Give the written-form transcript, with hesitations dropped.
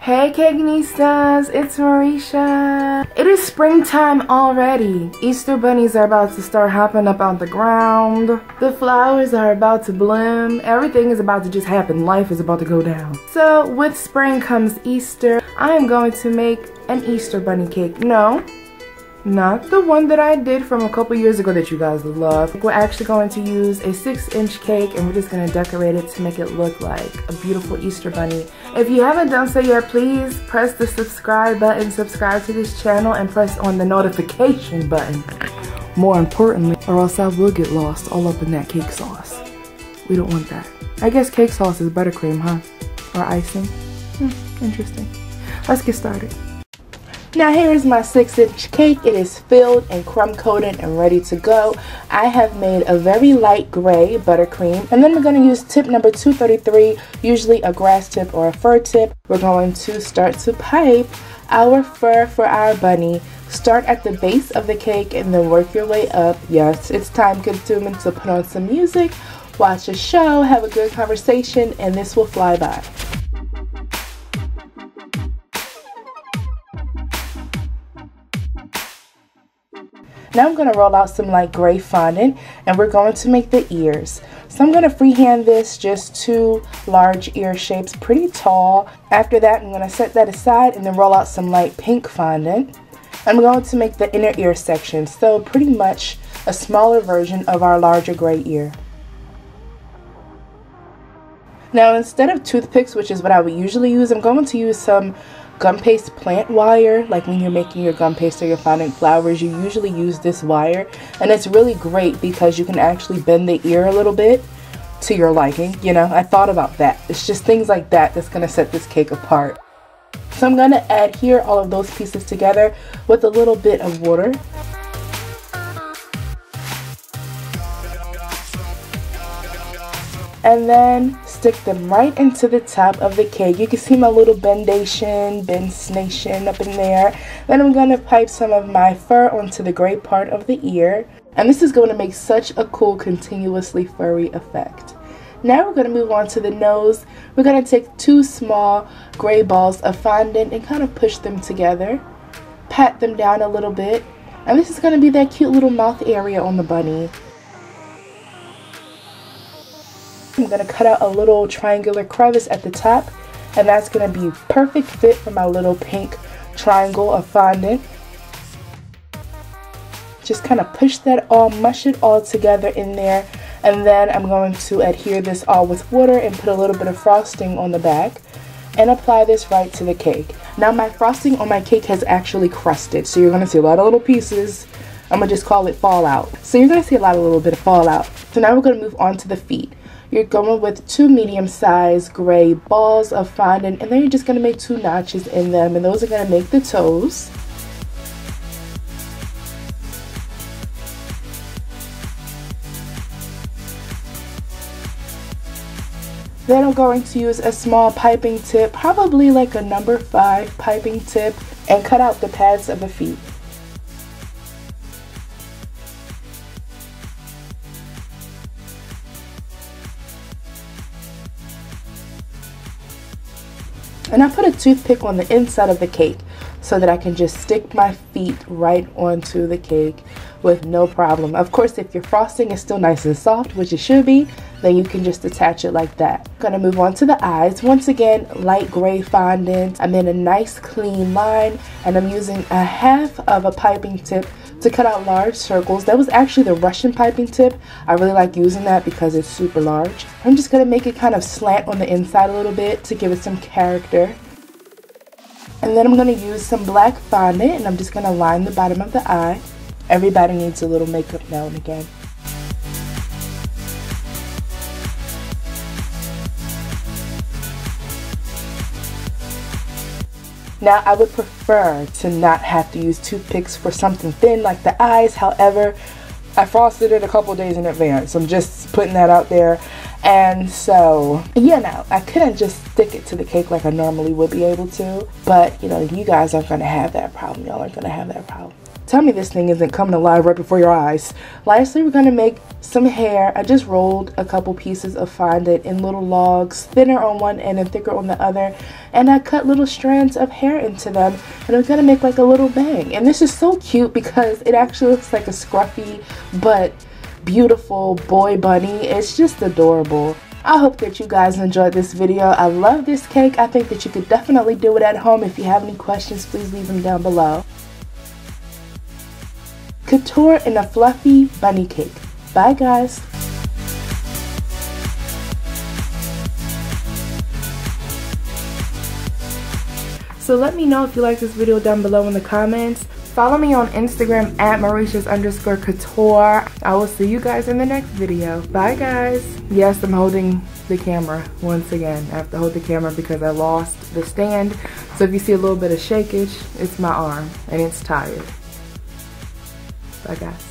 Hey Cakenistas, it's Marisha. It is springtime already. Easter bunnies are about to start hopping up on the ground. The flowers are about to bloom. Everything is about to just happen. Life is about to go down. So with spring comes Easter. I am going to make an Easter bunny cake. No, not the one that I did from a couple years ago that you guys love. We're actually going to use a 6-inch cake and we're just going to decorate it to make it look like a beautiful Easter bunny. If you haven't done so yet, please press the subscribe button, subscribe to this channel, and press on the notification button. More importantly, or else I will get lost all up in that cake sauce. We don't want that. I guess cake sauce is buttercream, huh? Or icing? Interesting. Let's get started. Now here is my 6-inch cake. It is filled and crumb coated and ready to go. I have made a very light gray buttercream, and then we're going to use tip number 233, usually a grass tip or a fur tip. We're going to start to pipe our fur for our bunny. Start at the base of the cake and then work your way up. Yes, it's time consuming, so put on some music, watch a show, have a good conversation, and this will fly by. Now I'm going to roll out some light gray fondant and we're going to make the ears. So I'm going to freehand this, just 2 large ear shapes, pretty tall. After that, I'm going to set that aside and then roll out some light pink fondant. I'm going to make the inner ear section, so pretty much a smaller version of our larger gray ear. Now instead of toothpicks, which is what I would usually use, I'm going to use some gum paste plant wire. Like when you're making your gum paste or your fondant flowers, you usually use this wire, and it's really great because you can actually bend the ear a little bit to your liking. You know, I thought about that. It's just things like that that's going to set this cake apart. So I'm going to adhere all of those pieces together with a little bit of water. And then stick them right into the top of the cake. You can see my little bendation up in there. Then I'm going to pipe some of my fur onto the gray part of the ear. And this is going to make such a cool, continuously furry effect. Now we're going to move on to the nose. We're going to take 2 small gray balls of fondant and kind of push them together. Pat them down a little bit. And this is going to be that cute little mouth area on the bunny. I'm going to cut out a little triangular crevice at the top, and that's going to be perfect fit for my little pink triangle of fondant. Just kind of push that all, mush it all together in there, and then I'm going to adhere this all with water and put a little bit of frosting on the back and apply this right to the cake. Now my frosting on my cake has actually crusted, so you're going to see a lot of little pieces. I'm going to just call it fallout. So you're going to see a little bit of fallout. So now we're going to move on to the feet. You're going with 2 medium-sized gray balls of fondant, and then you're just going to make 2 notches in them, and those are going to make the toes. Then I'm going to use a small piping tip, probably like a number 5 piping tip, and cut out the pads of the feet. And I put a toothpick on the inside of the cake so that I can just stick my feet right onto the cake with no problem. Of course, if your frosting is still nice and soft, which it should be, then you can just attach it like that. I'm gonna move on to the eyes. Once again, light gray fondant. I'm in a nice clean line, and I'm using a half of a piping tip to cut out large circles. That was actually the Russian piping tip. I really like using that because it's super large. I'm just gonna make it kind of slant on the inside a little bit to give it some character. And then I'm gonna use some black fondant, and I'm just gonna line the bottom of the eye. Everybody needs a little makeup now and again. Now, I would prefer to not have to use toothpicks for something thin like the eyes. However, I frosted it a couple days in advance. I'm just putting that out there. And so, you know, I couldn't just stick it to the cake like I normally would be able to. But, you know, you guys aren't going to have that problem. Y'all aren't going to have that problem. Tell me this thing isn't coming alive right before your eyes. Lastly, we're going to make some hair. I just rolled a couple pieces of fondant in little logs, thinner on one end and thicker on the other, and I cut little strands of hair into them, and I'm going to make like a little bang. And this is so cute because it actually looks like a scruffy but beautiful boy bunny. It's just adorable. I hope that you guys enjoyed this video. I love this cake. I think that you could definitely do it at home. If you have any questions, please leave them down below. Couture in a fluffy bunny cake. Bye guys. So let me know if you like this video down below in the comments. Follow me on Instagram at Marisha's_couture. I will see you guys in the next video. Bye guys. Yes, I'm holding the camera once again. I have to hold the camera because I lost the stand. So if you see a little bit of shakeage, it's my arm and it's tired. Bye guys.